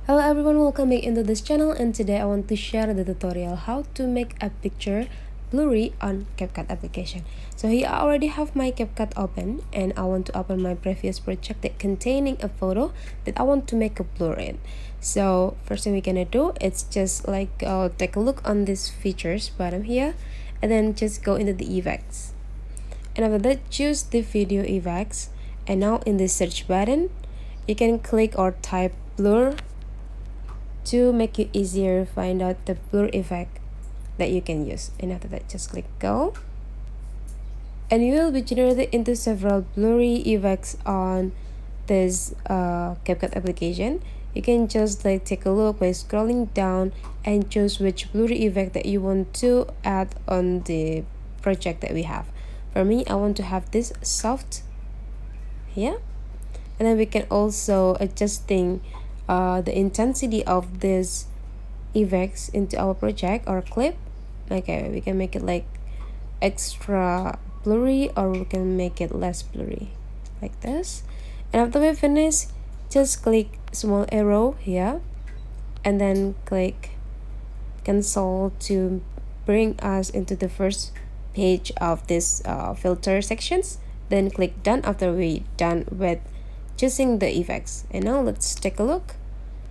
Hello everyone, welcome back into this channel, and today I want to share the tutorial how to make a picture blurry on Capcut application. So here I already have my Capcut open, and I want to open my previous project that containing a photo that I want to make a blur in. So first thing we're gonna do, it's just like take a look on these features bottom here, and then just go into the effects, and after that choose the video effects, and now in the search button you can click or type blur to make it easier find out the blur effect that you can use. And after that, just click go, and you will be generated into several blurry effects on this Capcut application. You can just like take a look by scrolling down and choose which blurry effect that you want to add on the project that we have. For me, I want to have this soft here, and then we can also adjusting the intensity of this effects into our project or clip. Okay, we can make it like extra blurry, or we can make it less blurry like this. And after we finish, just click small arrow here and then click cancel to bring us into the first page of this filter sections. Then click done after we done with choosing the effects. And now let's take a look.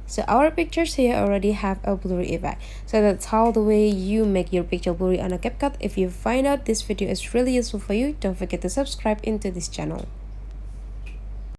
So our pictures here already have a blurry effect. So that's how the way you make your picture blurry on a Capcut. If you find out this video is really useful for you, don't forget to subscribe into this channel.